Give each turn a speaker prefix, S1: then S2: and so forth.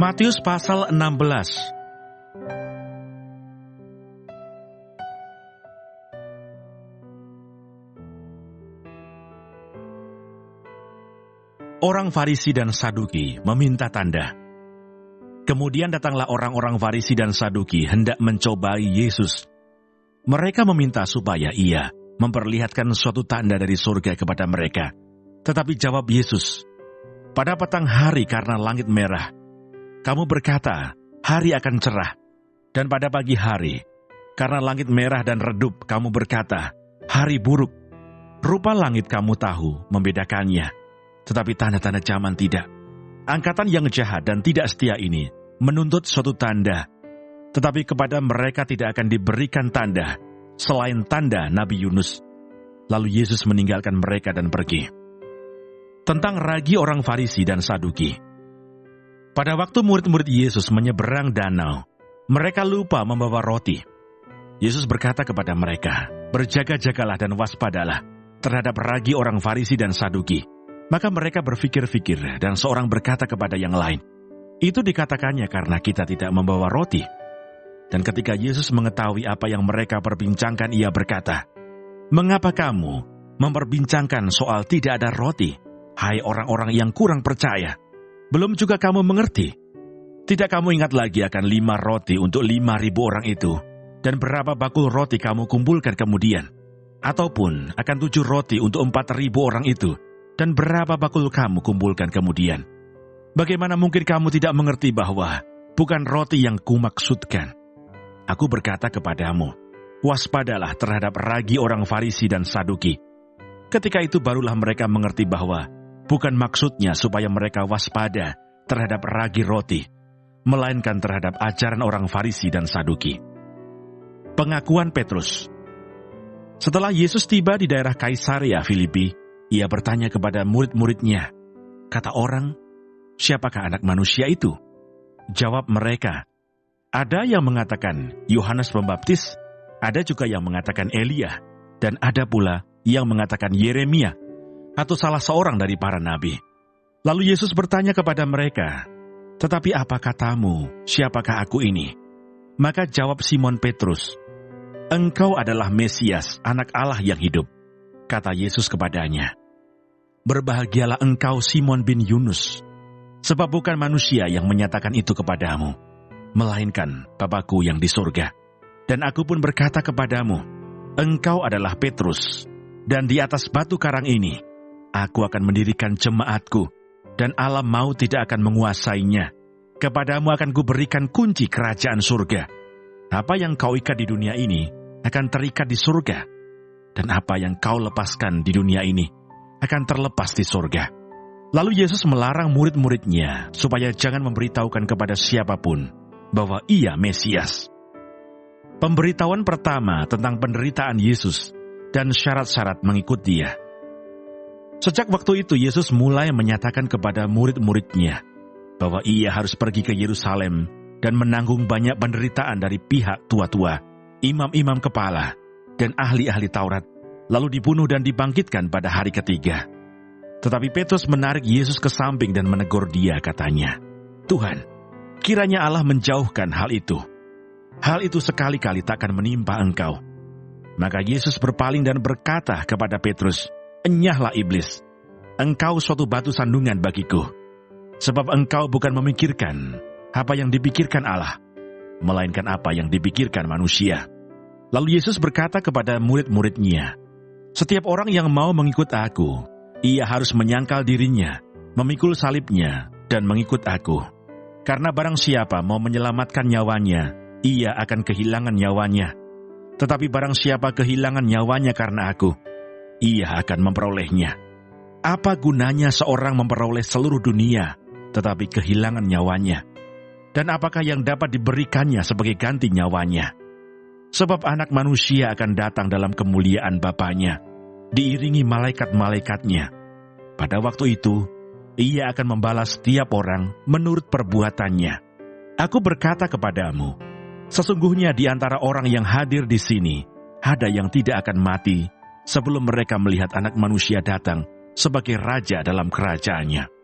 S1: Matius pasal 16. Orang Farisi dan Saduki meminta tanda. Kemudian datanglah orang-orang Farisi dan Saduki hendak mencobai Yesus. Mereka meminta supaya ia memperlihatkan suatu tanda dari surga kepada mereka. Tetapi jawab Yesus, "Pada petang hari karena langit merah, kamu berkata, hari akan cerah. Dan pada pagi hari, karena langit merah dan redup, kamu berkata, hari buruk. Rupa langit kamu tahu membedakannya, tetapi tanda-tanda zaman tidak. Angkatan yang jahat dan tidak setia ini menuntut suatu tanda, tetapi kepada mereka tidak akan diberikan tanda, selain tanda Nabi Yunus." Lalu Yesus meninggalkan mereka dan pergi. Tentang ragi orang Farisi dan Saduki. Pada waktu murid-murid Yesus menyeberang danau, mereka lupa membawa roti. Yesus berkata kepada mereka, "Berjaga-jagalah dan waspadalah terhadap ragi orang Farisi dan Saduki." Maka mereka berfikir-fikir dan seorang berkata kepada yang lain, "Itu dikatakannya karena kita tidak membawa roti." Dan ketika Yesus mengetahui apa yang mereka perbincangkan, ia berkata, "Mengapa kamu memperbincangkan soal tidak ada roti? Hai orang-orang yang kurang percaya, belum juga kamu mengerti? Tidak kamu ingat lagi akan 5 roti untuk 5.000 orang itu, dan berapa bakul roti kamu kumpulkan kemudian? Ataupun akan 7 roti untuk 4.000 orang itu, dan berapa bakul kamu kumpulkan kemudian? Bagaimana mungkin kamu tidak mengerti bahwa bukan roti yang kumaksudkan? Aku berkata kepadamu, waspadalah terhadap ragi orang Farisi dan Saduki." Ketika itu barulah mereka mengerti bahwa bukan maksudnya supaya mereka waspada terhadap ragi roti, melainkan terhadap ajaran orang Farisi dan Saduki. Pengakuan Petrus. Setelah Yesus tiba di daerah Kaisarea Filipi, ia bertanya kepada murid-muridnya, "Kata orang, siapakah anak manusia itu?" Jawab mereka, "Ada yang mengatakan Yohanes Pembaptis, ada juga yang mengatakan Elia, dan ada pula yang mengatakan Yeremia, atau salah seorang dari para nabi." Lalu Yesus bertanya kepada mereka, "Tetapi apa katamu, siapakah aku ini?" Maka jawab Simon Petrus, "Engkau adalah Mesias, anak Allah yang hidup." Kata Yesus kepadanya, "Berbahagialah engkau Simon bin Yunus, sebab bukan manusia yang menyatakan itu kepadamu, melainkan Bapa-Ku yang di surga. Dan aku pun berkata kepadamu, engkau adalah Petrus, dan di atas batu karang ini aku akan mendirikan jemaatku, dan alam maut tidak akan menguasainya. Kepadamu akan kuberikan kunci kerajaan surga. Apa yang kau ikat di dunia ini akan terikat di surga, dan apa yang kau lepaskan di dunia ini akan terlepas di surga." Lalu Yesus melarang murid-muridnya supaya jangan memberitahukan kepada siapapun bahwa ia Mesias. Pemberitahuan pertama tentang penderitaan Yesus dan syarat-syarat mengikut Dia. Sejak waktu itu Yesus mulai menyatakan kepada murid-muridnya bahwa ia harus pergi ke Yerusalem dan menanggung banyak penderitaan dari pihak tua-tua, imam-imam kepala, dan ahli-ahli Taurat, lalu dibunuh dan dibangkitkan pada hari ketiga. Tetapi Petrus menarik Yesus ke samping dan menegur dia, katanya, "Tuhan, kiranya Allah menjauhkan hal itu. Hal itu sekali-kali takkan menimpa engkau." Maka Yesus berpaling dan berkata kepada Petrus, "Enyahlah iblis, engkau suatu batu sandungan bagiku, sebab engkau bukan memikirkan apa yang dipikirkan Allah, melainkan apa yang dipikirkan manusia." Lalu Yesus berkata kepada murid-muridnya, "Setiap orang yang mau mengikut aku, ia harus menyangkal dirinya, memikul salibnya, dan mengikut aku. Karena barang siapa mau menyelamatkan nyawanya, ia akan kehilangan nyawanya. Tetapi barang siapa kehilangan nyawanya karena aku, ia akan memperolehnya. Apa gunanya seorang memperoleh seluruh dunia, tetapi kehilangan nyawanya? Dan apakah yang dapat diberikannya sebagai ganti nyawanya? Sebab anak manusia akan datang dalam kemuliaan Bapanya, diiringi malaikat-malaikatnya. Pada waktu itu, ia akan membalas setiap orang menurut perbuatannya. Aku berkata kepadamu, sesungguhnya di antara orang yang hadir di sini, ada yang tidak akan mati sebelum mereka melihat Anak Manusia datang sebagai Raja dalam kerajaannya."